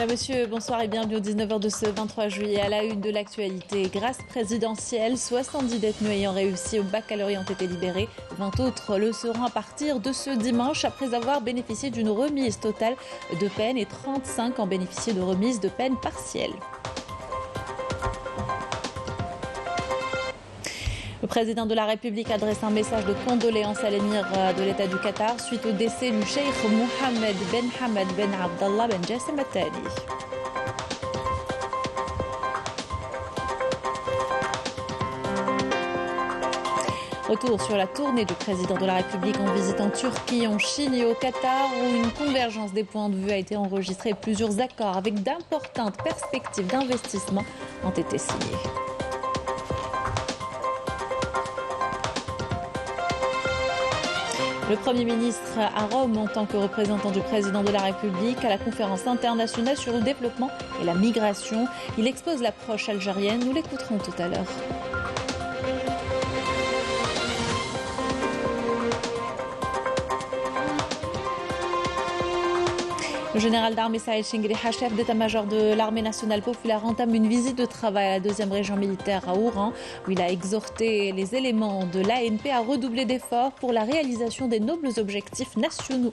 Monsieur, bonsoir et bienvenue au 19h de ce 23 juillet. À la une de l'actualité, grâce présidentielle, 70 détenus ayant réussi au baccalauréat ont été libérés. 20 autres le seront à partir de ce dimanche après avoir bénéficié d'une remise totale de peine et 35 ont bénéficié de remise de peine partielle. Le président de la République adresse un message de condoléances à l'émir de l'État du Qatar suite au décès du cheikh Mohammed Ben Hamad Ben Abdallah Ben Jassim Al Thani. Retour sur la tournée du président de la République en visite en Turquie, en Chine et au Qatar, où une convergence des points de vue a été enregistrée et plusieurs accords avec d'importantes perspectives d'investissement ont été signés. Le Premier ministre à Rome en tant que représentant du président de la République à la conférence internationale sur le développement et la migration. Il expose l'approche algérienne, nous l'écouterons tout à l'heure. Le général d'armée Saïd Chingriha, chef d'état-major de l'armée nationale populaire, entame une visite de travail à la 2e région militaire à Oran, où il a exhorté les éléments de l'ANP à redoubler d'efforts pour la réalisation des nobles objectifs nationaux.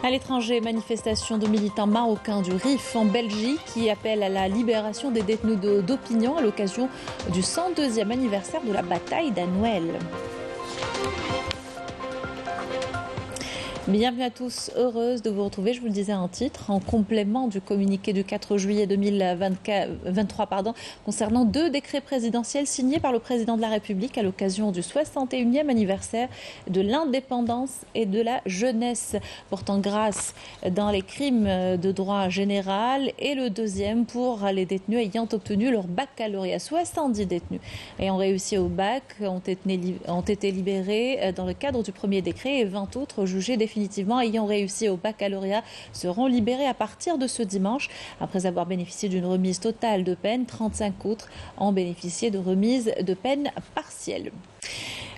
À l'étranger, manifestation de militants marocains du RIF en Belgique qui appellent à la libération des détenus d'opinion à l'occasion du 102e anniversaire de la bataille d'Anouel. Bienvenue à tous, heureuse de vous retrouver, je vous le disais en titre, en complément du communiqué du 4 juillet 2023 concernant 2 décrets présidentiels signés par le président de la République à l'occasion du 61e anniversaire de l'indépendance et de la jeunesse, portant grâce dans les crimes de droit général, et le deuxième pour les détenus ayant obtenu leur baccalauréat. 70 détenus ayant réussi au bac ont été libérés dans le cadre du premier décret et 20 autres jugés définitivement ayant réussi au baccalauréat seront libérés à partir de ce dimanche. Après avoir bénéficié d'une remise totale de peine, 35 autres ont bénéficié de remise de peine partielle.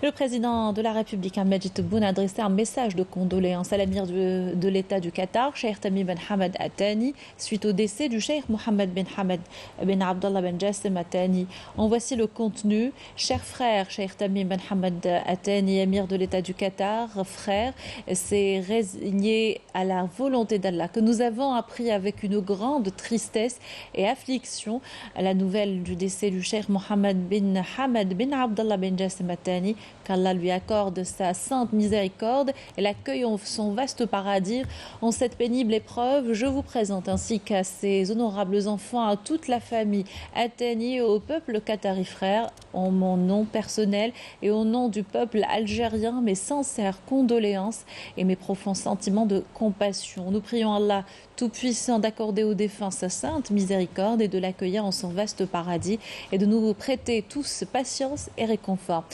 Le président de la République, Majid Tebboune, a adressé un message de condoléances à l'émir de l'État du Qatar, Cheikh Tamim Ben Hamad Al Thani, suite au décès du cheikh Mohammed Ben Hamad Ben Abdallah Ben Jassim Al Thani. En voici le contenu. Cher frère, Cheikh Tamim Ben Hamad Al Thani, émir de l'État du Qatar, frère, s'est résigné à la volonté d'Allah, que nous avons appris avec une grande tristesse et affliction à la nouvelle du décès du cheikh Mohammed Ben Hamad Ben Abdallah Ben Jassim Al Thani. Qu'Allah lui accorde sa sainte miséricorde et l'accueille en son vaste paradis. En cette pénible épreuve, je vous présente ainsi qu'à ses honorables enfants, à toute la famille Al-Thani, au peuple qatari frère, en mon nom personnel et au nom du peuple algérien, mes sincères condoléances et mes profonds sentiments de compassion. Nous prions Allah Tout-Puissant d'accorder aux défunts sa sainte miséricorde et de l'accueillir en son vaste paradis et de nous prêter tous patience et réconfort.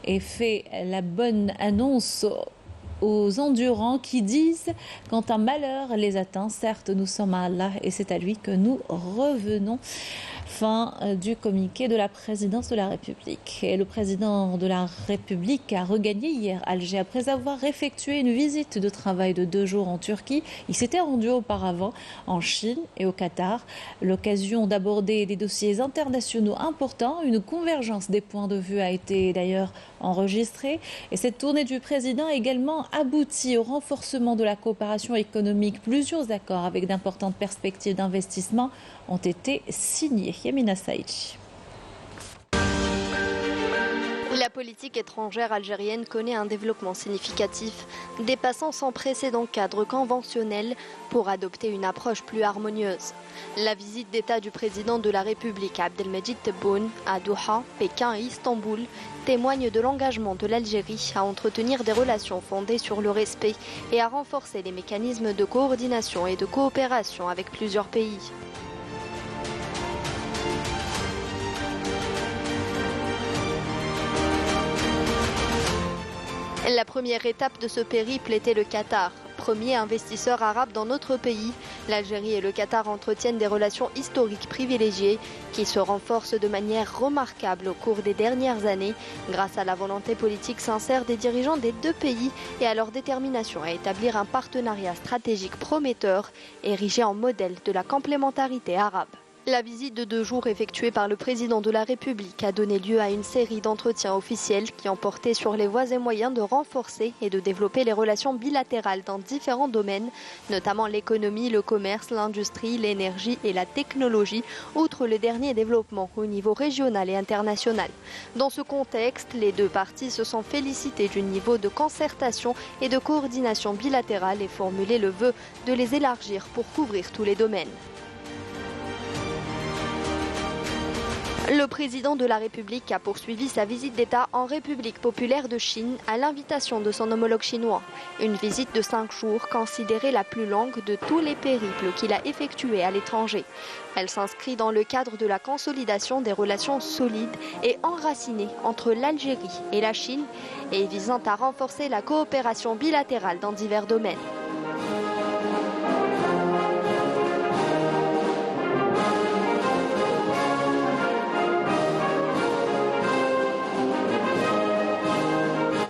Et fait la bonne annonce aux endurants qui disent quand un malheur les atteint, certes nous sommes à Allah et c'est à lui que nous revenons. Fin du communiqué de la présidence de la République. Et le président de la République a regagné hier Alger après avoir effectué une visite de travail de 2 jours en Turquie. Il s'était rendu auparavant en Chine et au Qatar. L'occasion d'aborder des dossiers internationaux importants. Une convergence des points de vue a été d'ailleurs enregistrée. Et cette tournée du président a également abouti au renforcement de la coopération économique. Plusieurs accords avec d'importantes perspectives d'investissement ont été signés. Yamina Saïdji. La politique étrangère algérienne connaît un développement significatif, dépassant sans précédent cadre conventionnel pour adopter une approche plus harmonieuse. La visite d'État du président de la République, Abdelmajid Tebboune, à Doha, Pékin et Istanbul, témoigne de l'engagement de l'Algérie à entretenir des relations fondées sur le respect et à renforcer les mécanismes de coordination et de coopération avec plusieurs pays. La première étape de ce périple était le Qatar. premiers investisseurs arabes dans notre pays, l'Algérie et le Qatar entretiennent des relations historiques privilégiées qui se renforcent de manière remarquable au cours des dernières années grâce à la volonté politique sincère des dirigeants des deux pays et à leur détermination à établir un partenariat stratégique prometteur érigé en modèle de la complémentarité arabe. La visite de 2 jours effectuée par le président de la République a donné lieu à une série d'entretiens officiels qui ont porté sur les voies et moyens de renforcer et de développer les relations bilatérales dans différents domaines, notamment l'économie, le commerce, l'industrie, l'énergie et la technologie, outre le dernier développement au niveau régional et international. Dans ce contexte, les deux parties se sont félicitées du niveau de concertation et de coordination bilatérale et formulé le vœu de les élargir pour couvrir tous les domaines. Le président de la République a poursuivi sa visite d'État en République populaire de Chine à l'invitation de son homologue chinois. Une visite de 5 jours considérée la plus longue de tous les périples qu'il a effectués à l'étranger. Elle s'inscrit dans le cadre de la consolidation des relations solides et enracinées entre l'Algérie et la Chine et visant à renforcer la coopération bilatérale dans divers domaines.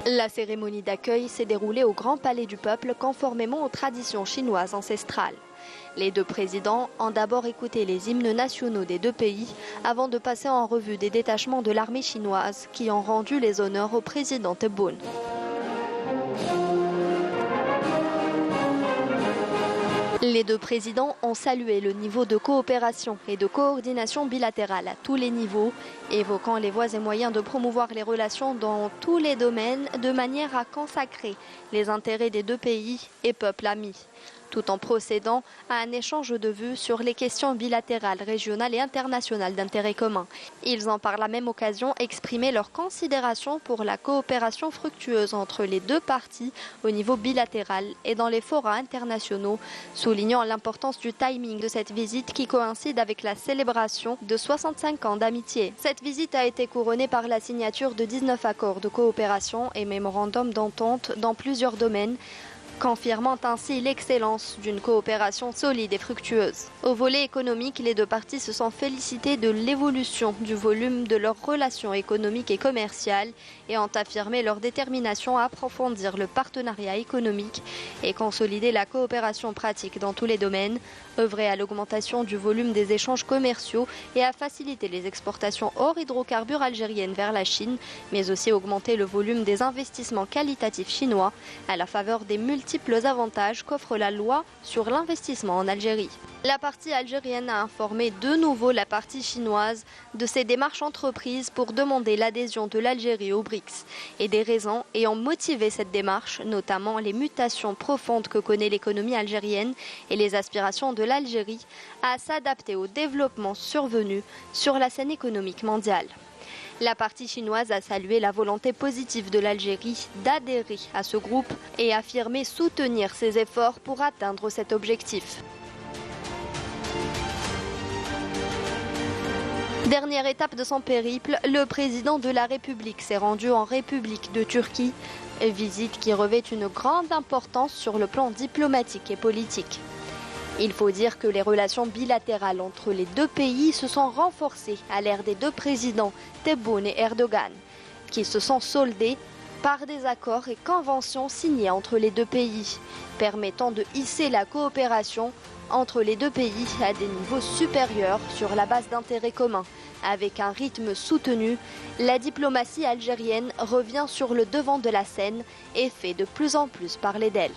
La cérémonie d'accueil s'est déroulée au Grand Palais du Peuple conformément aux traditions chinoises ancestrales. Les deux présidents ont d'abord écouté les hymnes nationaux des deux pays avant de passer en revue des détachements de l'armée chinoise qui ont rendu les honneurs au président Tebboune. Les deux présidents ont salué le niveau de coopération et de coordination bilatérale à tous les niveaux, évoquant les voies et moyens de promouvoir les relations dans tous les domaines de manière à consacrer les intérêts des deux pays et peuples amis, tout en procédant à un échange de vues sur les questions bilatérales, régionales et internationales d'intérêt commun. Ils ont par la même occasion exprimé leur considération pour la coopération fructueuse entre les deux parties au niveau bilatéral et dans les forats internationaux, soulignant l'importance du timing de cette visite qui coïncide avec la célébration de 65 ans d'amitié. Cette visite a été couronnée par la signature de 19 accords de coopération et mémorandums d'entente dans plusieurs domaines, confirmant ainsi l'excellence d'une coopération solide et fructueuse. Au volet économique, les deux parties se sont félicitées de l'évolution du volume de leurs relations économiques et commerciales et ont affirmé leur détermination à approfondir le partenariat économique et consolider la coopération pratique dans tous les domaines, œuvrer à l'augmentation du volume des échanges commerciaux et à faciliter les exportations hors hydrocarbures algériennes vers la Chine, mais aussi augmenter le volume des investissements qualitatifs chinois à la faveur des multiples avantages qu'offre la loi sur l'investissement en Algérie. La partie algérienne a informé de nouveau la partie chinoise de ses démarches entreprises pour demander l'adhésion de l'Algérie aux BRICS et des raisons ayant motivé cette démarche, notamment les mutations profondes que connaît l'économie algérienne et les aspirations de l'Algérie à s'adapter au développement survenu sur la scène économique mondiale. La partie chinoise a salué la volonté positive de l'Algérie d'adhérer à ce groupe et affirmé soutenir ses efforts pour atteindre cet objectif. Dernière étape de son périple, le président de la République s'est rendu en République de Turquie, visite qui revêt une grande importance sur le plan diplomatique et politique. Il faut dire que les relations bilatérales entre les deux pays se sont renforcées à l'ère des deux présidents, Tebboune et Erdogan, qui se sont soldées par des accords et conventions signés entre les deux pays, permettant de hisser la coopération entre les deux pays à des niveaux supérieurs sur la base d'intérêts communs. Avec un rythme soutenu, la diplomatie algérienne revient sur le devant de la scène et fait de plus en plus parler d'elle.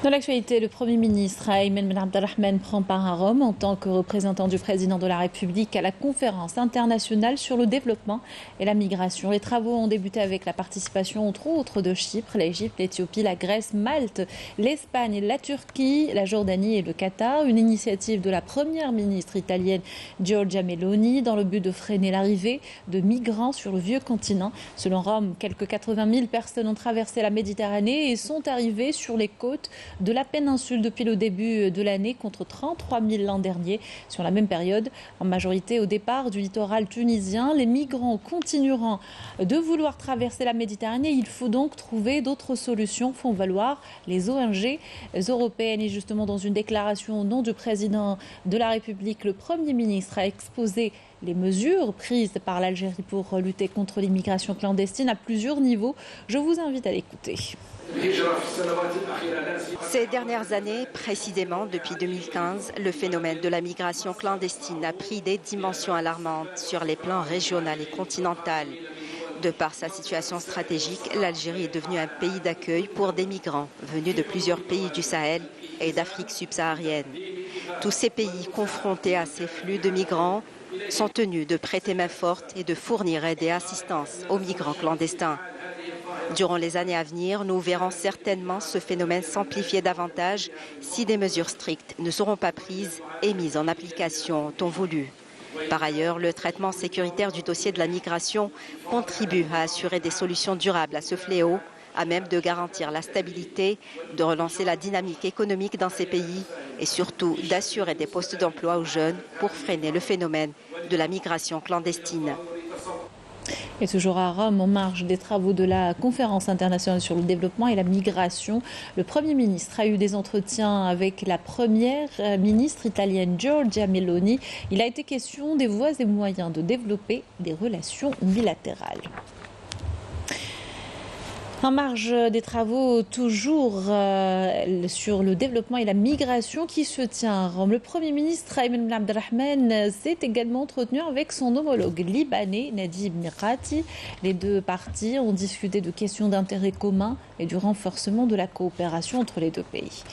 Dans l'actualité, le Premier ministre Ayman Ben Abdelrahman prend part à Rome en tant que représentant du président de la République à la conférence internationale sur le développement et la migration. Les travaux ont débuté avec la participation entre autres de Chypre, l'Égypte, l'Éthiopie, la Grèce, Malte, l'Espagne, la Turquie, la Jordanie et le Qatar. Une initiative de la première ministre italienne Giorgia Meloni dans le but de freiner l'arrivée de migrants sur le vieux continent. Selon Rome, quelques 80 000 personnes ont traversé la Méditerranée et sont arrivées sur les côtes de la péninsule depuis le début de l'année contre 33 000 l'an dernier. Sur la même période, en majorité au départ du littoral tunisien, les migrants continueront de vouloir traverser la Méditerranée. Il faut donc trouver d'autres solutions, font valoir les ONG européennes. Et justement, dans une déclaration au nom du président de la République, le Premier ministre a exposé les mesures prises par l'Algérie pour lutter contre l'immigration clandestine à plusieurs niveaux. Je vous invite à l'écouter. Ces dernières années, précisément depuis 2015, le phénomène de la migration clandestine a pris des dimensions alarmantes sur les plans régional et continental. De par sa situation stratégique, l'Algérie est devenue un pays d'accueil pour des migrants venus de plusieurs pays du Sahel et d'Afrique subsaharienne. Tous ces pays confrontés à ces flux de migrants sont tenus de prêter main forte et de fournir aide et assistance aux migrants clandestins. Durant les années à venir, nous verrons certainement ce phénomène s'amplifier davantage si des mesures strictes ne seront pas prises et mises en application en temps voulu. Par ailleurs, le traitement sécuritaire du dossier de la migration contribue à assurer des solutions durables à ce fléau, à même de garantir la stabilité, de relancer la dynamique économique dans ces pays et surtout d'assurer des postes d'emploi aux jeunes pour freiner le phénomène de la migration clandestine. Et toujours à Rome, en marge des travaux de la conférence internationale sur le développement et la migration, le Premier ministre a eu des entretiens avec la première ministre italienne Giorgia Meloni. Il a été question des voies et moyens de développer des relations bilatérales. En marge des travaux, toujours sur le développement et la migration qui se tient à Rome, le Premier ministre Ayman Ben Abdelrahman s'est également entretenu avec son homologue libanais Nadib Mikati. Les deux parties ont discuté de questions d'intérêt commun et du renforcement de la coopération entre les deux pays.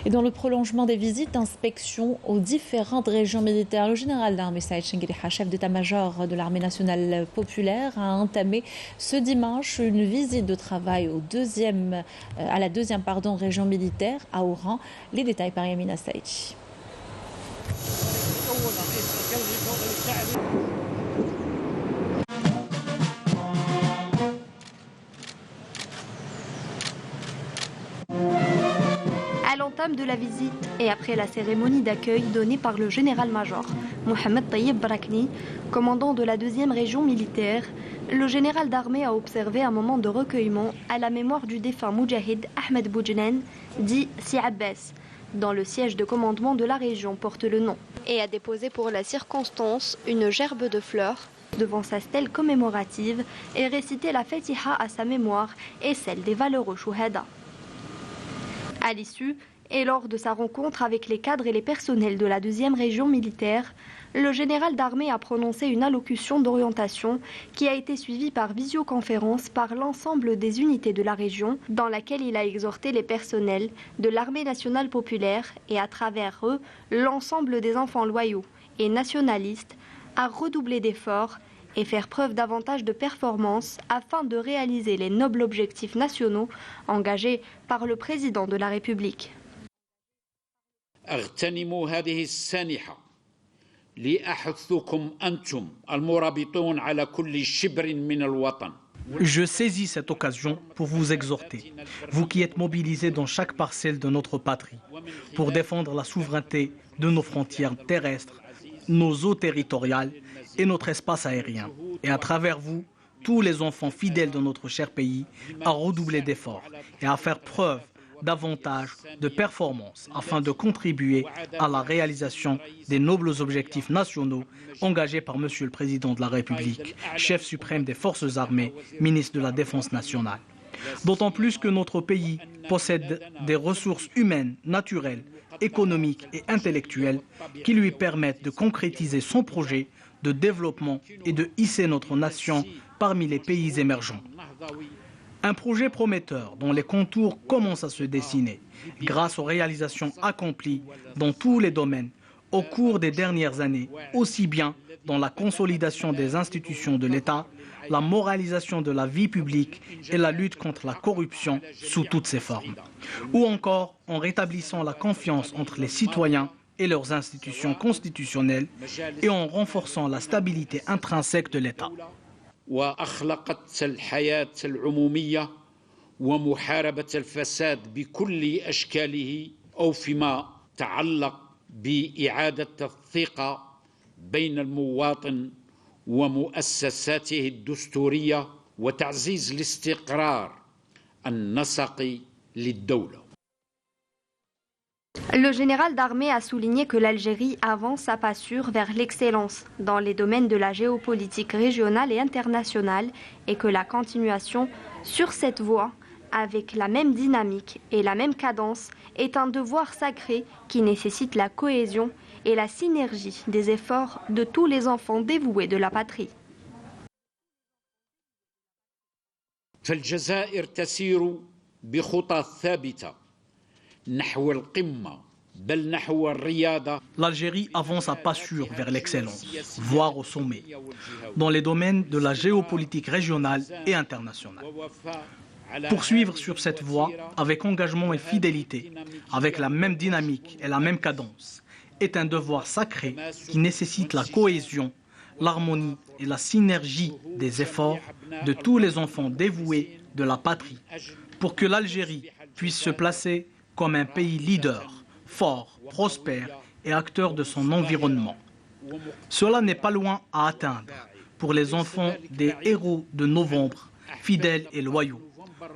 Et dans le prolongement des visites d'inspection aux différentes régions militaires, le général d'armée Saïd Chengueliha, chef d'état-major de l'armée nationale populaire, a entamé ce dimanche une visite de travail à la deuxième région militaire à Oran. Les détails par Yamina Saïdi. À l'entame de la visite et après la cérémonie d'accueil donnée par le général-major Mohamed Tayyib Brakni, commandant de la deuxième région militaire, le général d'armée a observé un moment de recueillement à la mémoire du défunt Moudjahid Ahmed Boujnen, dit Si Abbas, dont le siège de commandement de la région porte le nom, et a déposé pour la circonstance une gerbe de fleurs devant sa stèle commémorative et récité la Fatiha à sa mémoire et celle des valeureux Chouhada. À l'issue, et lors de sa rencontre avec les cadres et les personnels de la deuxième région militaire, le général d'armée a prononcé une allocution d'orientation qui a été suivie par visioconférence par l'ensemble des unités de la région, dans laquelle il a exhorté les personnels de l'armée nationale populaire et à travers eux l'ensemble des enfants loyaux et nationalistes à redoubler d'efforts et faire preuve davantage de performance afin de réaliser les nobles objectifs nationaux engagés par le président de la République. اغتنموا هذه السانحة لأحثكم أنتم المرابطون على كل شبر من الوطن. Je saisis cette occasion pour vous exhorter, vous qui êtes mobilisés dans chaque parcelle de notre patrie, pour défendre la souveraineté de nos frontières terrestres, nos eaux territoriales et notre espace aérien. Et à travers vous, tous les enfants fidèles de notre cher pays, à redoubler d'efforts et à faire preuve davantage de performance afin de contribuer à la réalisation des nobles objectifs nationaux engagés par Monsieur le Président de la République, chef suprême des forces armées, ministre de la Défense nationale. D'autant plus que notre pays possède des ressources humaines, naturelles, économiques et intellectuelles qui lui permettent de concrétiser son projet de développement et de hisser notre nation parmi les pays émergents. Un projet prometteur dont les contours commencent à se dessiner grâce aux réalisations accomplies dans tous les domaines au cours des dernières années, aussi bien dans la consolidation des institutions de l'État, la moralisation de la vie publique et la lutte contre la corruption sous toutes ses formes, ou encore en rétablissant la confiance entre les citoyens et leurs institutions constitutionnelles et en renforçant la stabilité intrinsèque de l'État. وأخلقت الحياة العمومية ومحاربة الفساد بكل أشكاله أو فيما تعلق بإعادة الثقة بين المواطن ومؤسساته الدستورية وتعزيز الاستقرار النسقي للدولة. Le général d'armée a souligné que l'Algérie avance à pas sûrs vers l'excellence dans les domaines de la géopolitique régionale et internationale et que la continuation sur cette voie avec la même dynamique et la même cadence est un devoir sacré qui nécessite la cohésion et la synergie des efforts de tous les enfants dévoués de la patrie. فالجزائر تسير بخطى ثابتة نحو القمة بل نحو الريادة. L'Algérie avance à pas sûrs vers l'excellence, voire au sommet, dans les domaines de la géopolitique régionale et internationale. Poursuivre sur cette voie avec engagement et fidélité, avec la même dynamique et la même cadence, est un devoir sacré qui nécessite la cohésion, l'harmonie et la synergie des efforts de tous les enfants dévoués de la patrie pour que l'Algérie puisse se placer comme un pays leader, fort, prospère et acteur de son environnement. Cela n'est pas loin à atteindre pour les enfants des héros de novembre, fidèles et loyaux,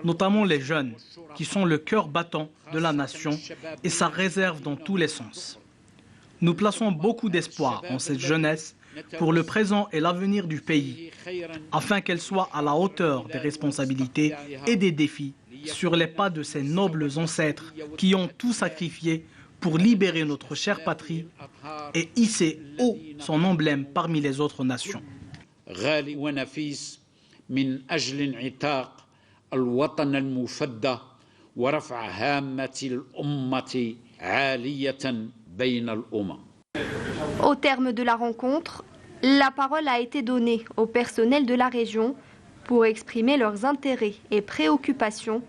notamment les jeunes qui sont le cœur battant de la nation et sa réserve dans tous les sens. Nous plaçons beaucoup d'espoir en cette jeunesse pour le présent et l'avenir du pays, afin qu'elle soit à la hauteur des responsabilités et des défis sur les pas de ces nobles ancêtres qui ont tout sacrifié pour libérer notre chère patrie et hisser haut son emblème parmi les autres nations. Au terme de la rencontre, la parole a été donnée au personnel de la région pour exprimer leurs intérêts et préoccupations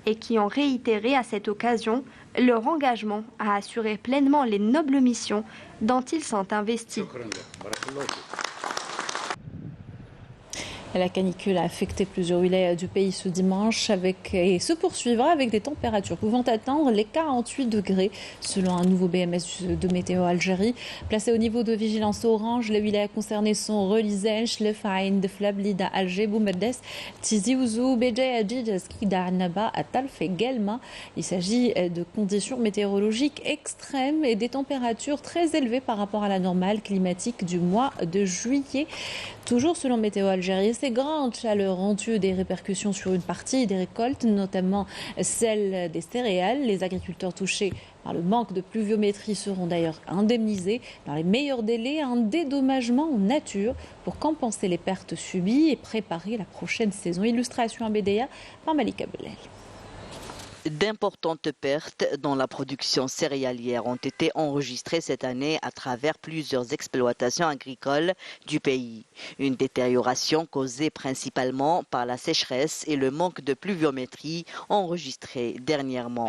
et qui ont réitéré à cette occasion leur engagement à assurer pleinement les nobles missions dont ils sont investis. La canicule a affecté plusieurs wilayas du pays ce dimanche et se poursuivra avec des températures pouvant atteindre les 48 degrés selon un nouveau BMS de Météo Algérie. Placé au niveau de vigilance orange, les wilayas concernés sont Relizèche, Lefaïn, Deflablida, Alger, Boumerdès, Tizi Ouzou, Béjaï, Adjijaski, Darnaba, Atalf et Guelma. Il s'agit de conditions météorologiques extrêmes et des températures très élevées par rapport à la normale climatique du mois de juillet. Toujours selon Météo Algérie, ces grandes chaleurs ont eu des répercussions sur une partie des récoltes, notamment celle des céréales. Les agriculteurs touchés par le manque de pluviométrie seront d'ailleurs indemnisés dans les meilleurs délais, un dédommagement en nature pour compenser les pertes subies et préparer la prochaine saison. Illustration à Bédéa par Malika Belel. D'importantes pertes dans la production céréalière ont été enregistrées cette année à travers plusieurs exploitations agricoles du pays. Une détérioration causée principalement par la sécheresse et le manque de pluviométrie enregistré dernièrement.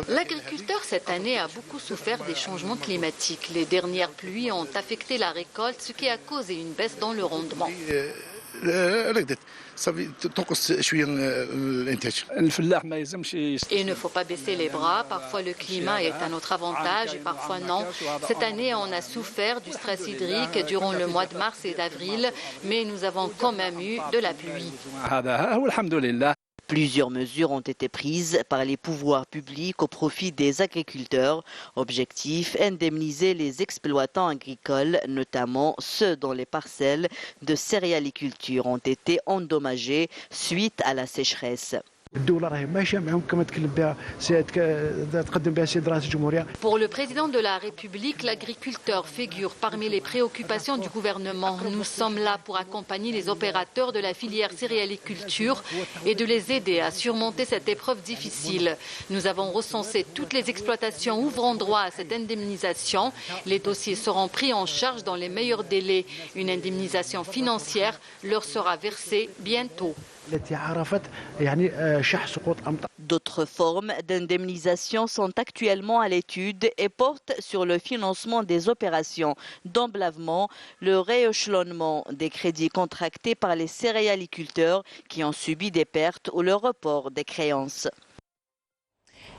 L'agriculteur cette année a beaucoup souffert des changements climatiques. Les dernières pluies ont affecté la récolte, ce qui a causé une baisse dans le rendement. Et il ne faut pas baisser les bras. Parfois le climat est à notre avantage et parfois non. Cette année, on a souffert du stress hydrique durant le mois de mars et d'avril, mais nous avons quand même eu de la pluie. Plusieurs mesures ont été prises par les pouvoirs publics au profit des agriculteurs. Objectif, indemniser les exploitants agricoles, notamment ceux dont les parcelles de céréaliculture ont été endommagées suite à la sécheresse. Pour le président de la République, l'agriculteur figure parmi les préoccupations du gouvernement. Nous sommes là pour accompagner les opérateurs de la filière céréaliculture et de les aider à surmonter cette épreuve difficile. Nous avons recensé toutes les exploitations ouvrant droit à cette indemnisation. Les dossiers seront pris en charge dans les meilleurs délais. Une indemnisation financière leur sera versée bientôt. D'autres formes d'indemnisation sont actuellement à l'étude et portent sur le financement des opérations d'emblavement, le rééchelonnement des crédits contractés par les céréaliculteurs qui ont subi des pertes ou le report des créances.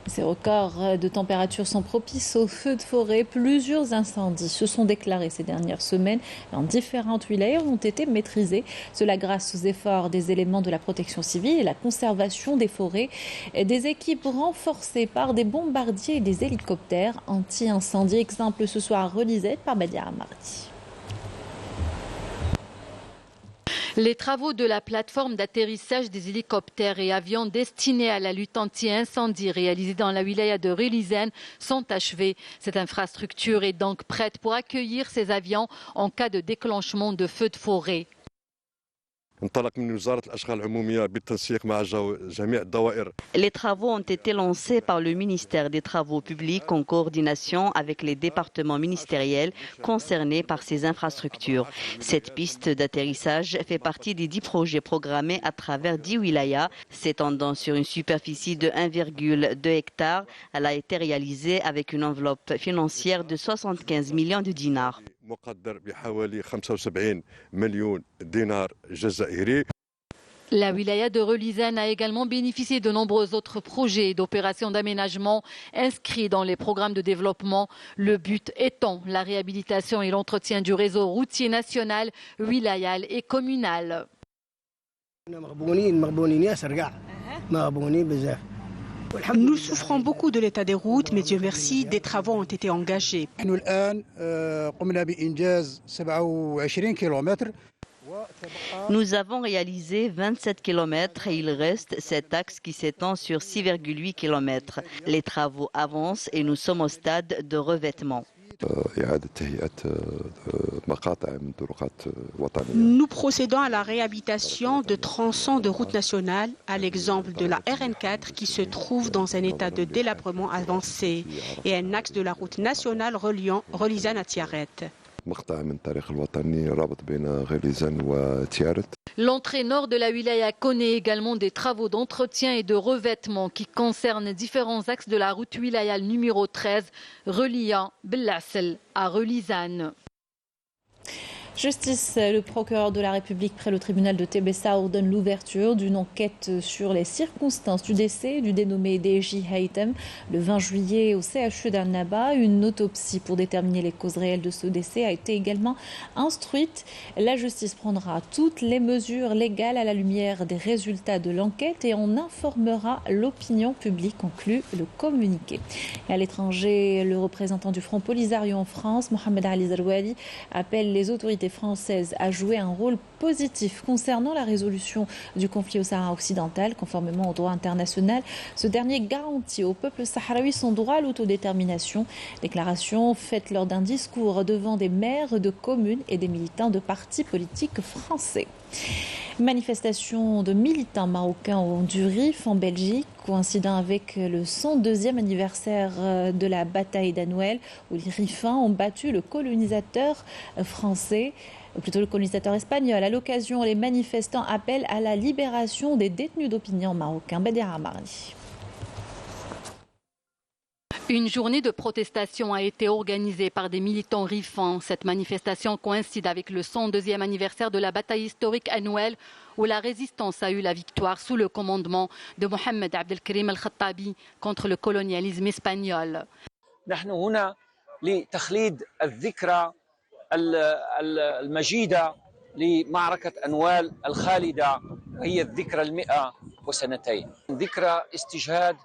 Ces records de température sont propices aux feux de forêt. Plusieurs incendies se sont déclarés ces dernières semaines dans différentes wilayas ont été maîtrisés. Cela grâce aux efforts des éléments de la protection civile et la conservation des forêts. Des équipes renforcées par des bombardiers et des hélicoptères anti-incendie. Exemple ce soir à Relizette par Badia Amardi. Les travaux de la plateforme d'atterrissage des hélicoptères et avions destinés à la lutte anti-incendie réalisée dans la wilaya de Relizane sont achevés. Cette infrastructure est donc prête pour accueillir ces avions en cas de déclenchement de feux de forêt. Les travaux ont été lancés par le ministère des Travaux publics en coordination avec les départements ministériels concernés par ces infrastructures. Cette piste d'atterrissage fait partie des 10 projets programmés à travers 10 wilayas, s'étendant sur une superficie de 1,2 hectare. Elle a été réalisée avec une enveloppe financière de 75 millions de dinars. La wilaya de Relizane a également bénéficié de nombreux autres projets et d'opérations d'aménagement inscrits dans les programmes de développement. Le but étant la réhabilitation et l'entretien du réseau routier national, wilayal et communal. Nous souffrons beaucoup de l'état des routes, mais Dieu merci, des travaux ont été engagés. Nous avons réalisé 27 km et il reste cet axe qui s'étend sur 6,8 km. Les travaux avancent et nous sommes au stade de revêtement. Nous procédons à la réhabilitation de tronçons de route nationale, à l'exemple de la RN4 qui se trouve dans un état de délabrement avancé et un axe de la route nationale reliant Relizane à Tiaret. L'entrée nord de la wilaya connaît également des travaux d'entretien et de revêtement qui concernent différents axes de la route wilayale numéro 13 reliant Bellassel à Relizane. Justice, le procureur de la République près le tribunal de Tébessa ordonne l'ouverture d'une enquête sur les circonstances du décès du dénommé Deji Haytham le 20 juillet au CHU d'Annaba. Une autopsie pour déterminer les causes réelles de ce décès a été également instruite. La justice prendra toutes les mesures légales à la lumière des résultats de l'enquête et on informera l'opinion publique, conclut le communiqué. Et à l'étranger, le représentant du Front Polisario en France, Mohamed Ali Zarouali, appelle les autorités française a joué un rôle positif concernant la résolution du conflit au Sahara occidental. Conformément au droit international, ce dernier garantit au peuple sahraoui son droit à l'autodétermination. Déclaration faite lors d'un discours devant des maires de communes et des militants de partis politiques français. Manifestation de militants marocains du RIF en Belgique, coïncidant avec le 102e anniversaire de la bataille d'Anouel, où les Rifins ont battu le colonisateur français, ou plutôt le colonisateur espagnol. À l'occasion, les manifestants appellent à la libération des détenus d'opinion marocains. Badia Amardi. Une journée de protestation a été organisée par des militants rifans. Cette manifestation coïncide avec le 102e anniversaire de la bataille historique annuelle où la résistance a eu la victoire sous le commandement de Mohamed Abdelkrim Al-Khattabi contre le colonialisme espagnol. نحن هنا لتخليد الذكرى المجيدة لمعركة أنوال الخالدة وهي الذكرى 102 ذكرى استشهاد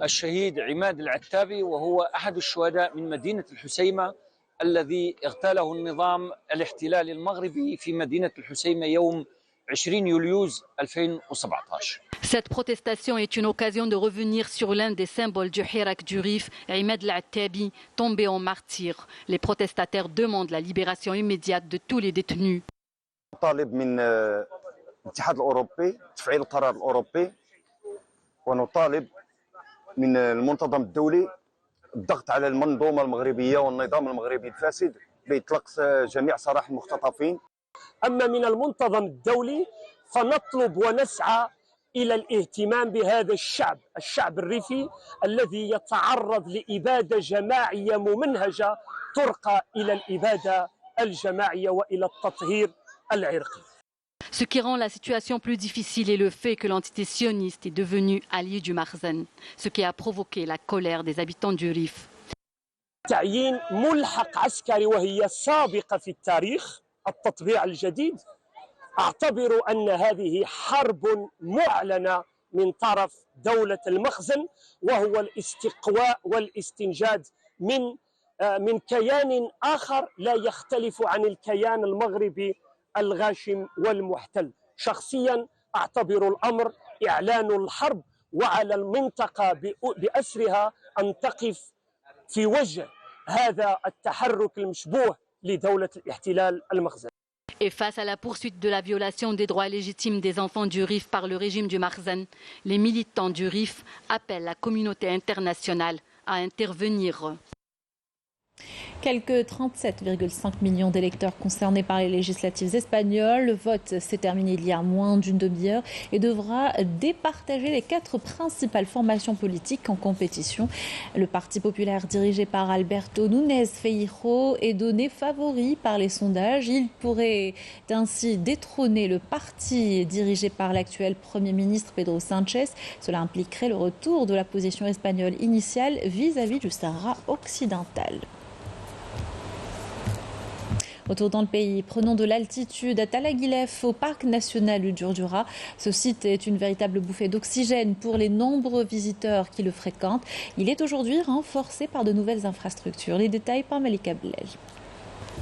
الشهيد عماد العتابي وهو أحد الشهداء من مدينة الحسيمة الذي اغتاله النظام الاحتلالي المغربي في مدينة الحسيمة يوم 20 يوليوز 2017. Cette protestation est une occasion de revenir sur l'un des symboles du Hirak du Rif, Imad al-Attabi, tombé en martyr. Les protestataires demandent la libération immédiate de tous les détenus. نطالب من الاتحاد الأوروبي تفعيل القرار الأوروبي ونطالب من المنتظم الدولي الضغط على المنظومة المغربية والنظام المغربي الفاسد بإطلاق جميع سراح المختطفين. أما من المنتظم الدولي فنطلب ونسعى إلى الاهتمام بهذا الشعب الريفي الذي يتعرض لإبادة جماعية ممنهجة ترقى إلى الإبادة الجماعية وإلى التطهير العرقي. Ce qui rend la situation plus difficile est le fait que l'entité sioniste est devenue alliée du Makhzen, ce qui a provoqué la colère des habitants du Rif. تعيين ملحق عسكري وهي سابقة في التاريخ التطبيع الجديد، أعتبر أن هذه حرب معلنة من طرف دولة المخزن، وهو الاستقواء والاستنجاد من كيان آخر لا يختلف عن الكيان المغربي الغاشم والمحتل. شخصيا أعتبر الأمر إعلان الحرب، وعلى المنطقة بأسرها أن تقف في وجه هذا التحرك المشبوه لدولة الاحتلال المخزن. Et face à la poursuite de la violation des droits légitimes des enfants du Rif par le régime du Makhzen, les militants du Rif appellent la communauté internationale à intervenir. Quelques 37,5 millions d'électeurs concernés par les législatives espagnoles. Le vote s'est terminé il y a moins d'une demi-heure et devra départager les 4 principales formations politiques en compétition. Le Parti populaire dirigé par Alberto Núñez Feijóo est donné favori par les sondages. Il pourrait ainsi détrôner le parti dirigé par l'actuel Premier ministre Pedro Sánchez. Cela impliquerait le retour de la position espagnole initiale vis-à-vis du Sahara occidental. Autour dans le pays, prenons de l'altitude à Talaguilef, au parc national du Djurdjura. Ce site est une véritable bouffée d'oxygène pour les nombreux visiteurs qui le fréquentent. Il est aujourd'hui renforcé par de nouvelles infrastructures. Les détails par Malika Blel.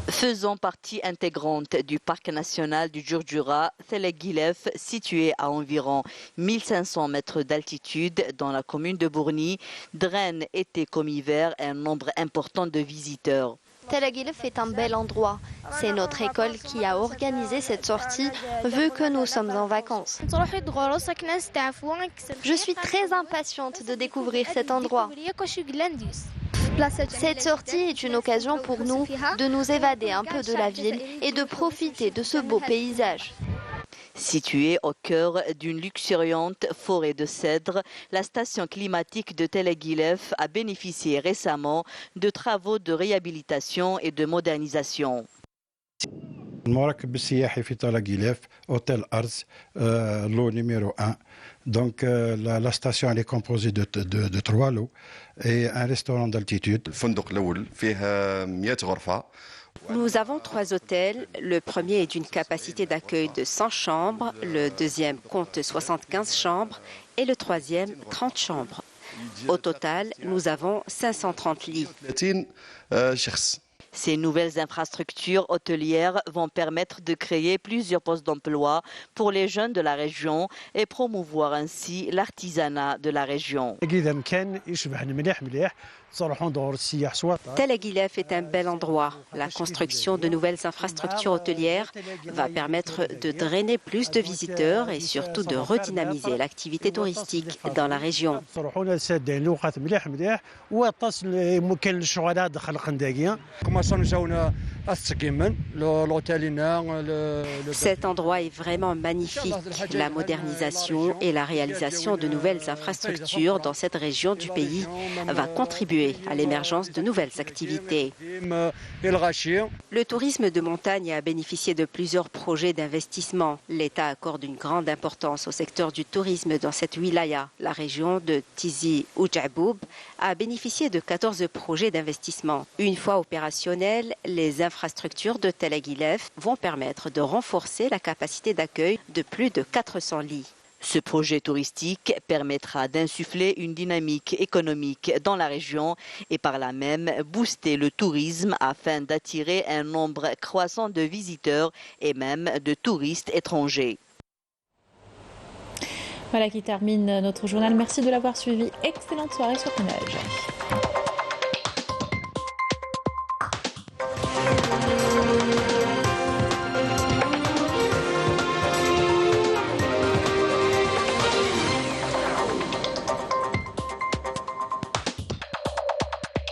Faisant partie intégrante du parc national du Djurdjura, Talaguilef, situé à environ 1500 mètres d'altitude dans la commune de Bourni, draine été comme hiver un nombre important de visiteurs. Talaguilef est un bel endroit. C'est notre école qui a organisé cette sortie, vu que nous sommes en vacances. Je suis très impatiente de découvrir cet endroit. Cette sortie est une occasion pour nous de nous évader un peu de la ville et de profiter de ce beau paysage. Située au cœur d'une luxuriante forêt de cèdres, la station climatique de Talaguilef a bénéficié récemment de travaux de réhabilitation et de modernisation. المراكب السياحي في طلاقيليف اوتيل ارز لو نيميرو 1 donc la station elle est composée de 3 lots et un restaurant d'altitude. الفندق الاول فيه 100 غرفه. Nous avons 3 hôtels. Le premier est d'une capacité d'accueil de 100 chambres, le deuxième compte 75 chambres et le troisième 30 chambres. Au total, nous avons 530 lits. Ces nouvelles infrastructures hôtelières vont permettre de créer plusieurs postes d'emploi pour les jeunes de la région et promouvoir ainsi l'artisanat de la région. Talaguilef est un bel endroit. La construction de nouvelles infrastructures hôtelières va permettre de drainer plus de visiteurs et surtout de redynamiser l'activité touristique dans la région. Cet endroit est vraiment magnifique. La modernisation et la réalisation de nouvelles infrastructures dans cette région du pays va contribuer à l'émergence de nouvelles activités. Le tourisme de montagne a bénéficié de plusieurs projets d'investissement. L'État accorde une grande importance au secteur du tourisme dans cette wilaya. La région de Tizi Ouja'boub a bénéficié de 14 projets d'investissement. Une fois opérationnelles, les infrastructures de Talaguilef vont permettre de renforcer la capacité d'accueil de plus de 400 lits. Ce projet touristique permettra d'insuffler une dynamique économique dans la région et par là même booster le tourisme afin d'attirer un nombre croissant de visiteurs et même de touristes étrangers. Voilà qui termine notre journal. Merci de l'avoir suivi. Excellente soirée sur Canal.